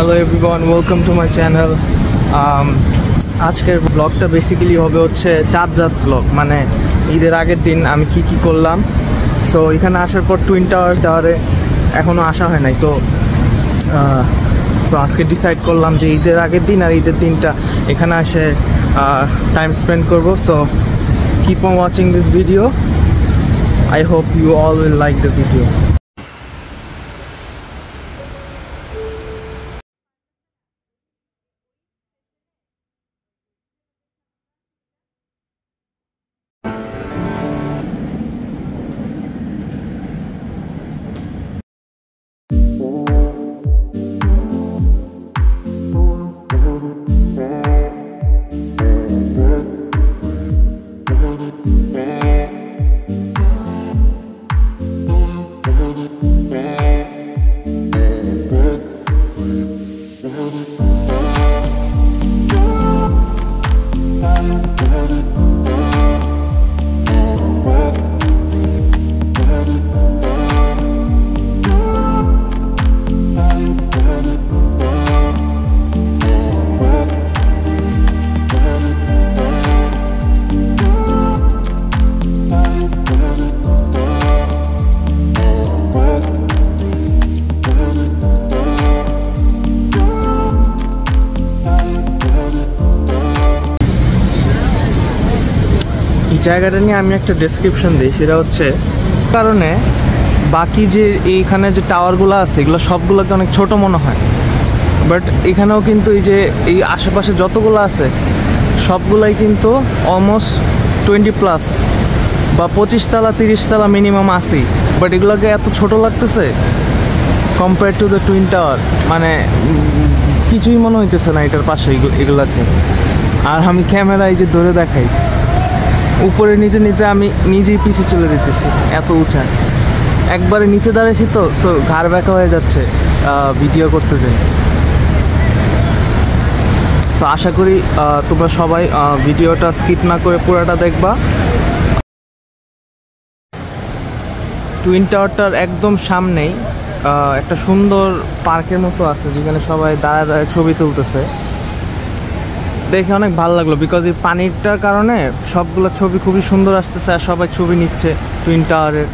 Hello everyone, welcome to my channel. আজকের ব্লগটা basically হবে হচ্ছে চাঁদ রাত ব্লগ, মানে ঈদের আগের দিন আমি কি করলাম। সো এখানে আসার পর টুইন টাওয়ারে এখনও আসা হয় নাই, তো আজকে ডিসাইড করলাম যে ঈদের আগের দিন আর ঈদের দিনটা এখানে এসে টাইম স্পেন্ড করবো। So keep on watching this video. I hope you all will like the video. এই জায়গাটা নিয়ে আমি একটা ডেসক্রিপশন দিই, সেটা হচ্ছে কারণে বাকি যে এইখানে যে টাওয়ারগুলো আছে এগুলো সবগুলোকে অনেক ছোট মনে হয়, বাট এখানেও কিন্তু এই যে এই আশেপাশে যতগুলো আছে সবগুলাই কিন্তু অলমোস্ট 20+ বা 25 তলা 30 তলা মিনিমাম আছেই, বাট এগুলোকে এত ছোট লাগতেছে compare to the twin tower, মানে কিছুই মনে হইতেছে না এটার পাশে এগুলাকে। আর আমি ক্যামেরায় যে ধরে দেখাই, উপরে নিতে নিতে আমি নিজেই পিছিয়ে চলে যেতেছি, এত উঁচা। একবারে নিচে দাঁড়িয়েছি তো, সো ঘাড় ব্যাকা হয়ে যাচ্ছে ভিডিও করতে যাই। সো আশা করি তোমরা সবাই ভিডিওটা স্কিপ না করে পুরোটা দেখবা। টুইন টাওয়ারটার একদম সামনেই একটা সুন্দর পার্কের মতো আছে, যেখানে সবাই দাঁড়ায় দাঁড়ায় ছবি তুলতেছে। দেখে অনেক ভালো লাগলো, বিকজ এই পানিটার কারণে সবগুলো ছবি খুবই সুন্দর আসতেছে আর সবাই ছবি নিচ্ছে টুইন টাওয়ারের।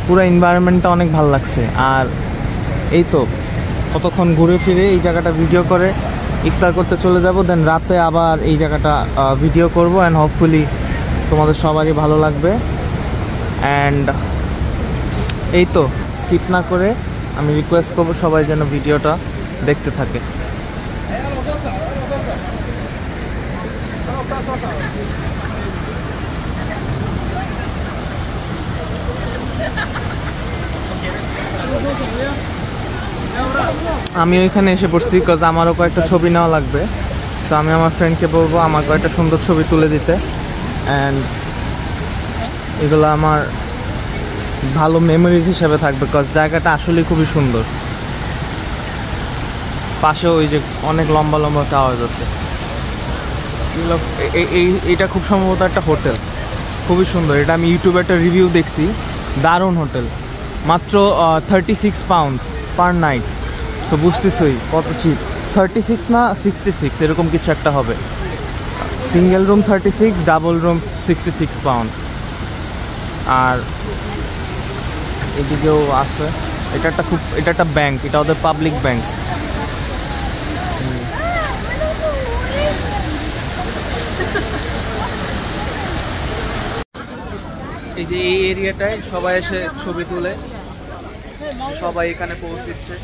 পুরো এনভায়রনমেন্টটা অনেক ভালো লাগছে। আর এই তো কতক্ষণ ঘুরে ফিরে এই জায়গাটা ভিডিও করে ইফতার করতে চলে যাব, দেন রাতে আবার এই জায়গাটা ভিডিও করব, অ্যান্ড হোপফুলি তোমাদের সবারই ভালো লাগবে। অ্যান্ড এই তো স্কিপ না করে আমি রিকোয়েস্ট করবো সবাই যেন ভিডিওটা দেখতে থাকে। আমি ওইখানে এসে পড়ছি, বিকজ আমারও কয়েকটা ছবি নেওয়া লাগবে। তো আমি আমার ফ্রেন্ডকে বলবো আমার কয়েকটা সুন্দর ছবি তুলে দিতে, অ্যান্ড এগুলো আমার ভালো মেমোরিজ হিসেবে থাকবে, বিকজ জায়গাটা আসলে খুবই সুন্দর। পাশেও ওই যে অনেক লম্বা লম্বা টাওয়ার আছে, এইটা খুব সম্ভবত একটা হোটেল, খুবই সুন্দর। এটা আমি ইউটিউবে একটা রিভিউ দেখছি, দারুণ হোটেল, মাত্র 36 পাউন্ডস পার নাইট। তো বুঝতেছই কত চিপ, 36 না 66 এরকম কিছু একটা হবে। Single room 36, double room 66 pound. আর এদিকেও আছে, এটা একটা ব্যাংক, এটা ওদের পাবলিক ব্যাংক। এই যে এই এরিয়াটায় সবাই এসে ছবি তুলে, সবাই এখানে পোস্ট দিচ্ছে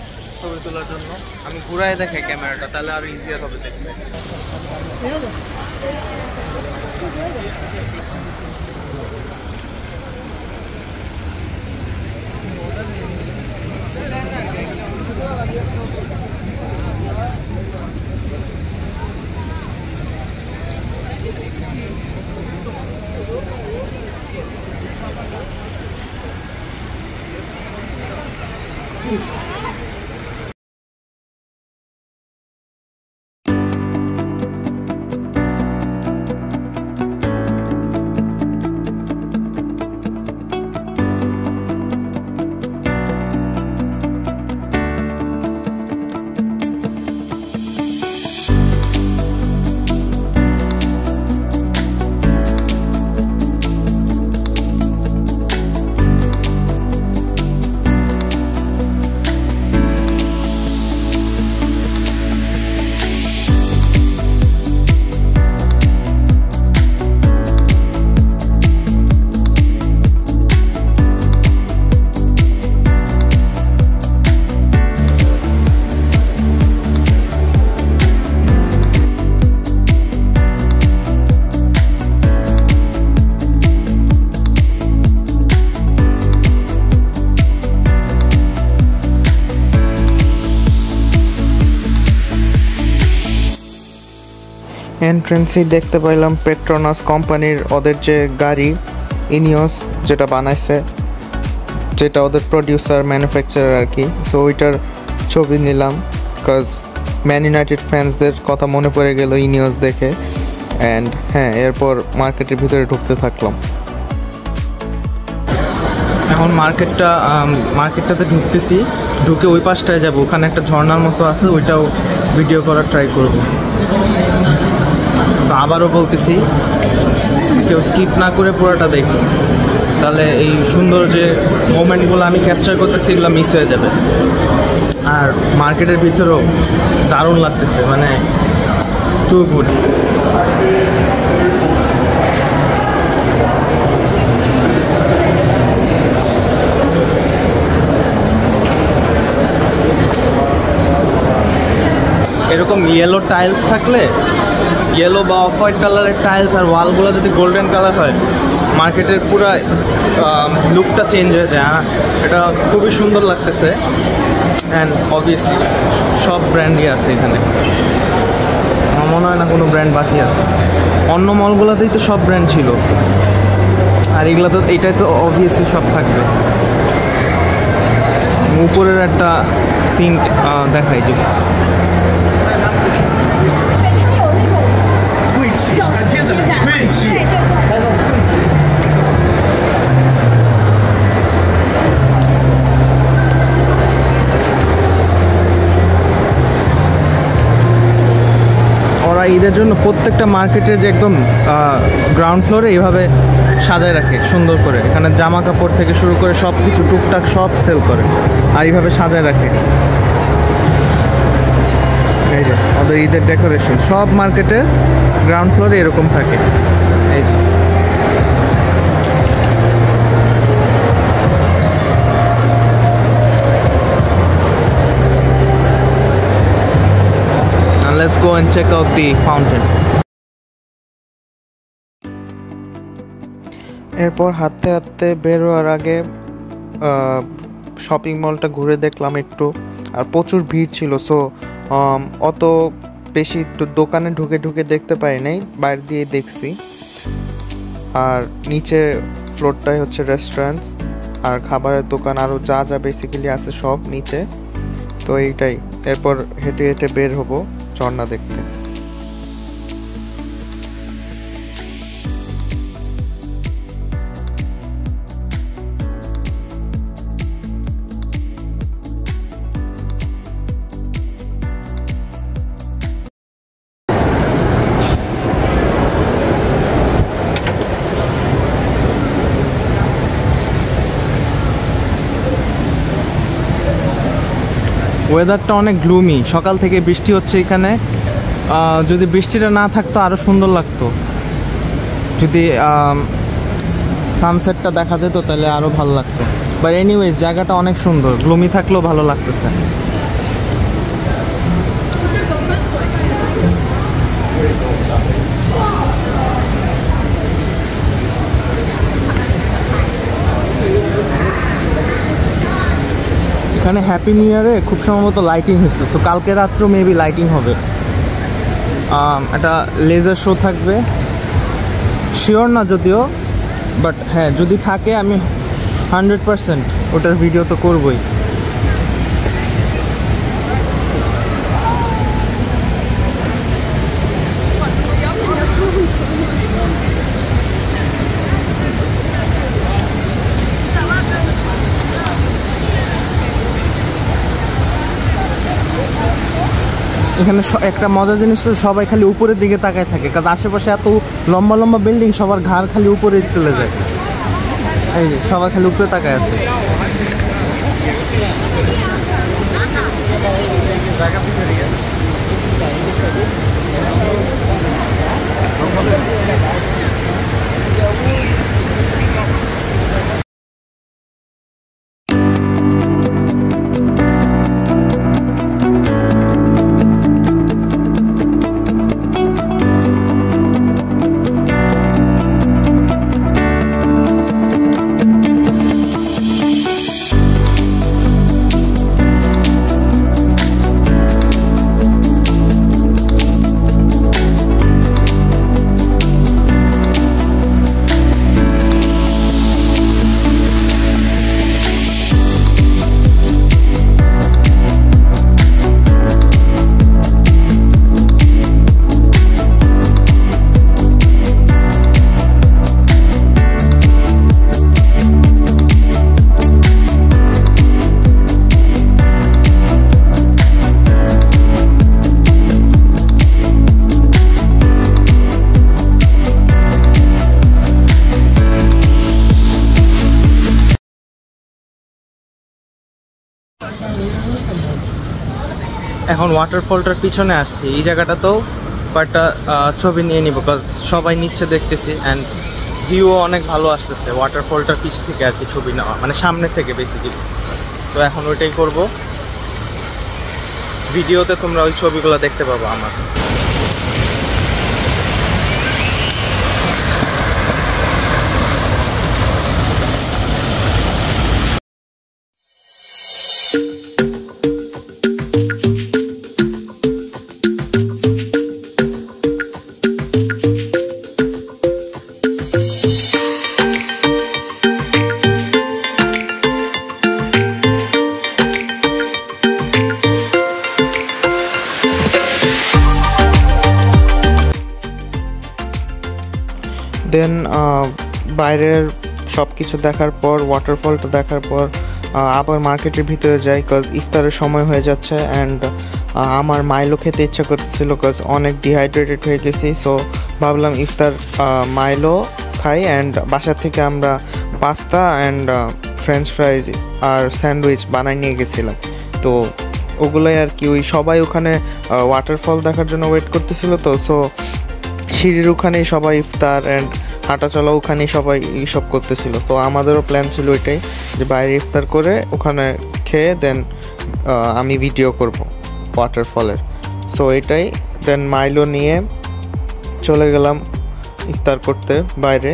ছবি তোলার জন্য। আমি ঘুরায় দেখাই ক্যামেরাটা, তাহলে আরো ইজিয়ার হবে দেখতে। এন্ট্রেন্সেই দেখতে পাইলাম পেট্রোনাস কোম্পানির ওদের যে গাড়ি ইনিয়স যেটা বানাইছে, যেটা ওদের প্রডিউসার ম্যানুফ্যাকচারার আর কি। সো ওইটার ছবি নিলাম, বিকজ ম্যান ইউনাইটেড ফ্যান্সদের কথা মনে পড়ে গেল ইনিয়স দেখে। অ্যান্ড হ্যাঁ, এরপর মার্কেটের ভিতরে ঢুকতে থাকলাম। এখন মার্কেটটাতে ঢুকতেছি, ঢুকে ওই পাশটায় যাব, ওখানে একটা ঝর্ণার মতো আছে, ওইটাও ভিডিও করার ট্রাই করব। তো আবারও বলতেছি, কেউ স্কিপ না করে পুরোটা দেখুন, তাহলে এই সুন্দর যে মোমেন্টগুলো আমি ক্যাপচার করতেছি এগুলো মিস হয়ে যাবে। আর মার্কেটের ভিতরেও দারুণ লাগতেছে, মানে টু গুড। এরকম ইয়েলো টাইলস থাকলে, ইয়েলো বা অফ হোয়াইট কালারের টাইলস আর ওয়ালগুলো যদি গোল্ডেন কালার হয়, মার্কেটের পুরো লুকটা চেঞ্জ হয়ে যায়। এটা খুবই সুন্দর লাগতেছে। অ্যান্ড অবভিয়াসলি সব ব্র্যান্ডই আছে এখানে, আমার মনে হয় না কোনো ব্র্যান্ড বাকি আছে। অন্য মলগুলোতেই তো সব ব্র্যান্ড ছিল, আর এগুলো তো এইটাই তো অবভিয়াসলি সব থাকবে। উপরের একটা সিঙ্ক দেখাই যে ওরা ঈদের জন্য প্রত্যেকটা মার্কেটের যে একদম গ্রাউন্ড ফ্লোরে এইভাবে সাজায় রাখে সুন্দর করে। এখানে জামা কাপড় থেকে শুরু করে সব কিছু টুকটাক সব সেল করে, আর এইভাবে সাজায় রাখে। এই যে ওদের ঈদের ডেকোরেশন সব মার্কেটের গ্রাউন্ড ফ্লোরে এরকম থাকে। এই যে let's go and check out the fountain. এরপর হাঁটতে হাঁটতে বের হওয়ার আগে শপিং মলটা ঘুরে দেখলাম একটু, আর প্রচুর ভিড় ছিল। সো অত বেশি দোকানে ঢুকে ঢুকে দেখতে পাই নাই, বাইরে দিয়ে দেখছি। আর নিচে ফ্লোরটাই হচ্ছে রেস্টুরেন্টস আর খাবারের দোকান, আরও যা যা বেসিক্যালি আছে সব নিচে। তো এইটাই, এরপর হেঁটে হেঁটে বের হবো ঝর্ণা দেখতে। ওয়েদারটা অনেক গ্লুমি, সকাল থেকে বৃষ্টি হচ্ছে এখানে। যদি বৃষ্টিটা না থাকতো আরও সুন্দর লাগতো, যদি সানসেটটা দেখা যেত তাহলে আরও ভালো লাগতো। বাট এনিওয়েজ জায়গাটা অনেক সুন্দর, গ্লুমি থাকলেও ভালো লাগতেছে। এখানে হ্যাপি নিউ ইয়ারে খুব সম্ভবত লাইটিং হচ্ছে, সো কালকে রাত্রেও মেবি লাইটিং হবে। একটা লেজার শো থাকবে, শিওর না যদিও, বাট হ্যাঁ যদি থাকে আমি 100% ওটার ভিডিও তো করবই। এখানে একটা মজার জিনিস তো, সবাই খালি উপরের দিকে তাকায় থাকে, কারণ আশেপাশে এত লম্বা লম্বা বিল্ডিং, সবার ঘাড় খালি উপরে চলে যায়। এই যে সবাই খালি উপরে তাকায় আছে। এখন ওয়াটারফলটার পিছনে আসছি, এই জায়গাটাতেও কয়েকটা ছবি নিয়ে নিব, বিকজ সবাই নিচ্ছে দেখতেছি অ্যান্ড ভিউও অনেক ভালো আসতেছে ওয়াটারফলটার পিছ থেকে আর কি ছবি নেওয়া, মানে সামনে থেকে বেসিক্যালি। তো এখন ওইটাই করব, ভিডিওতে তোমরা ওই ছবিগুলো দেখতে পাবো আমার। দেন বাইরের সব কিছু দেখার পর, ওয়াটারফলটা দেখার পর আবার মার্কেটের ভিতরে যাই, কজ ইফতারের সময় হয়ে যাচ্ছে অ্যান্ড আমার মাইলো খেতে ইচ্ছা করতেছিল, কজ অনেক ডিহাইড্রেটেড হয়ে গেছি। সো ভাবলাম ইফতার মাইলো খাই, অ্যান্ড বাসার থেকে আমরা পাস্তা অ্যান্ড ফ্রেঞ্চ ফ্রাইজ আর স্যান্ডউইচ বানাই নিয়ে গেছিলাম। তো ওগুলোই আর কি, ওই সবাই ওখানে ওয়াটারফল দেখার জন্য ওয়েট করতেছিল। তো সো সিঁড়ির ওখানেই সবাই ইফতার অ্যান্ড হাঁটা চলা ওখানেই সবাই এইসব করতেছিল। তো আমাদেরও প্ল্যান ছিল এটাই, যে বাইরে ইফতার করে ওখানে খেয়ে দেন আমি ভিডিও করব ওয়াটারফলের। সো এটাই, দেন মাইলো নিয়ে চলে গেলাম ইফতার করতে বাইরে।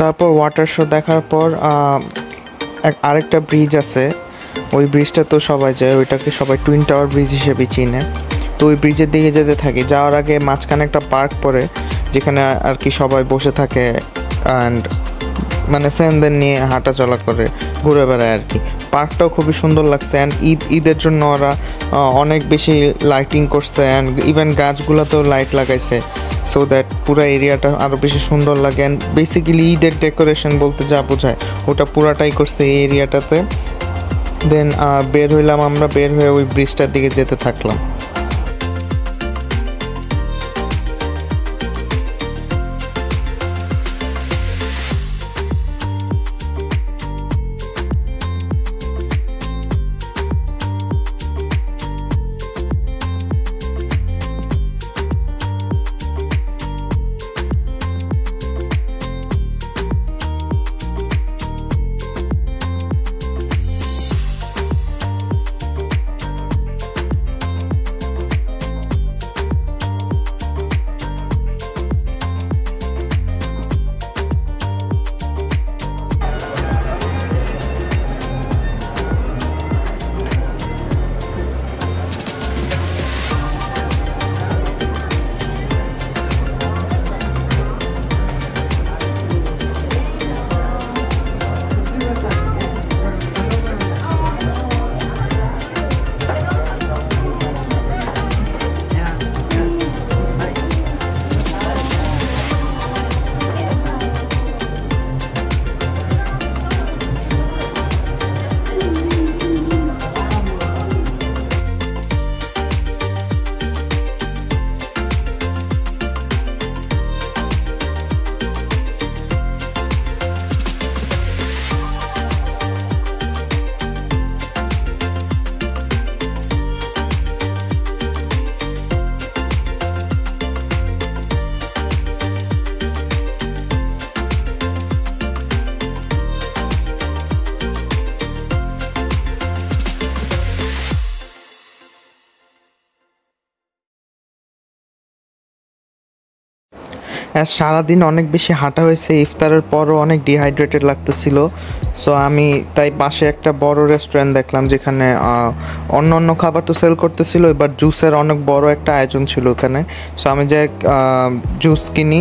তারপর ওয়াটার শো দেখার পর আরেকটা ব্রিজ আছে, ওই ব্রিজটা তো সবাই যায়, ওইটাকে সবাই টুইন টাওয়ার ব্রিজ হিসেবে চিনে। তো ওই ব্রিজের দিকে যেতে থাকি, যাওয়ার আগে মাঝখানে একটা পার্ক পড়ে, যেখানে আর কি সবাই বসে থাকে অ্যান্ড মানে ফ্রেন্ডদের নিয়ে হাঁটা চলা করে ঘুরে বেড়ায় আর কি। পার্কটাও খুবই সুন্দর লাগছে অ্যান্ড ঈদের জন্য ওরা অনেক বেশি লাইটিং করছে অ্যান্ড ইভেন গাছগুলোতেও লাইট লাগাইছে, সো দ্যাট পুরো এরিয়াটা আরও বেশি সুন্দর লাগে। অ্যান্ড বেসিক্যালি ঈদের ডেকোরেশন বলতে যা বোঝায় ওটা পুরাটাই করছে এই এরিয়াটাতে। দেন বের হইলাম আমরা, বের হয়ে ওই ব্রিজটার দিকে যেতে থাকলাম। সারাদিন অনেক বেশি হাঁটা হয়েছে, ইফতারের পরও অনেক ডিহাইড্রেটেড লাগতেছিল। সো আমি তাই পাশে একটা বড় রেস্টুরেন্ট দেখলাম যেখানে অন্য অন্য খাবার তো সেল করতেছিল, এবার জুসের অনেক বড় একটা আয়োজন ছিল ওখানে। সো আমি যাই জুস কিনি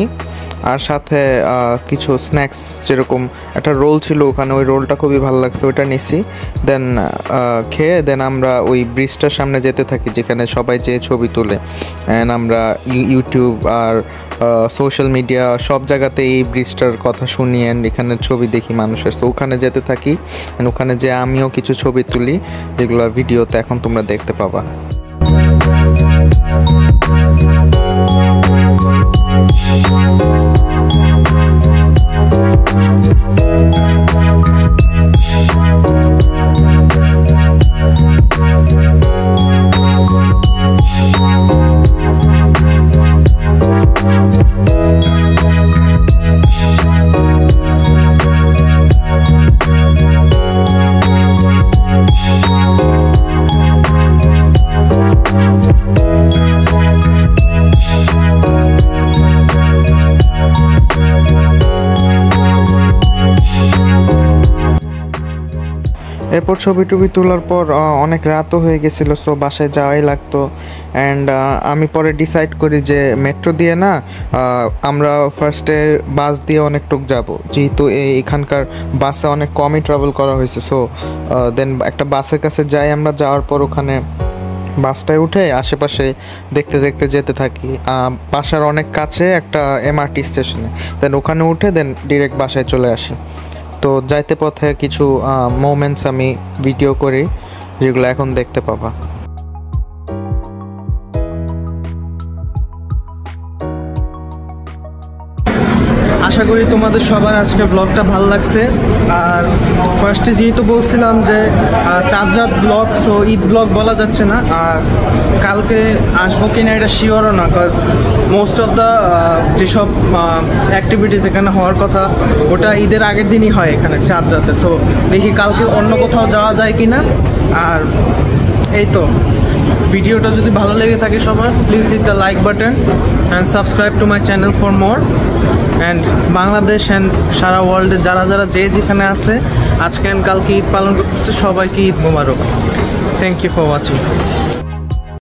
আর সাথে কিছু স্ন্যাক্স, যেরকম একটা রোল ছিল ওখানে, ওই রোলটা খুবই ভালো লাগছে, ওইটা নিছি। দেন খেয়ে দেন আমরা ওই ব্রিজটার সামনে যেতে থাকি যেখানে সবাই যেয়ে ছবি তোলে। অ্যান্ড আমরা ইউটিউব আর সোশ্যাল মিডিয়া সব জায়গাতে এই ব্রিজটার কথা শুনি অ্যান্ড এখানে ছবি দেখি মানুষের। তো ওখানে যেতে থাকি অ্যান্ড ওখানে যে আমিও কিছু ছবি তুলি, যেগুলো ভিডিওতে এখন তোমরা দেখতে পাবা। এরপর ছবি টবি তোলার পর অনেক রাতও হয়ে গেছিলো, সো বাসায় যাওয়াই লাগতো। অ্যান্ড আমি পরে ডিসাইড করি যে মেট্রো দিয়ে না, আমরা ফার্স্টে বাস দিয়ে অনেকটুক যাব, যেহেতু এখানকার বাসে অনেক কমই ট্রাভেল করা হয়েছে। সো দেন একটা বাসের কাছে যাই আমরা, যাওয়ার পর ওখানে বাসটায় উঠে আশেপাশে দেখতে দেখতে যেতে থাকি। বাসার অনেক কাছে একটা এমআরটি স্টেশনে, দেন ওখানে উঠে দেন ডিরেক্ট বাসায় চলে আসি। তো যাইতে পথে কিছু মোমেন্টস আমি ভিডিও করি, যেগুলো এখন দেখতে পাবা। আশা করি তোমাদের সবার আজকে ব্লগটা ভালো লাগছে। আর ফার্স্টে যেহেতু বলছিলাম যে চাঁদ রাত ব্লগ, সো ঈদ ব্লগ বলা যাচ্ছে না। আর কালকে আসবো কিনা এটা শিওরও না, কজ মোস্ট অফ দ্য যেসব অ্যাক্টিভিটিস এখানে হওয়ার কথা ওটা ঈদের আগের দিনই হয় এখানে চাঁদ রাতে। সো দেখি কালকে অন্য কোথাও যাওয়া যায় কিনা। আর এই তো, ভিডিওটা যদি ভালো লেগে থাকে সবার, please hit the like button and subscribe to my channel for more. And Bangladesh and সারা ওয়ার্ল্ডে যারা যারা যেখানে আছে আজকে অ্যান্ড কালকে ঈদ পালন করতেছে, সবাইকে Eid Mubarak. Thank you for watching.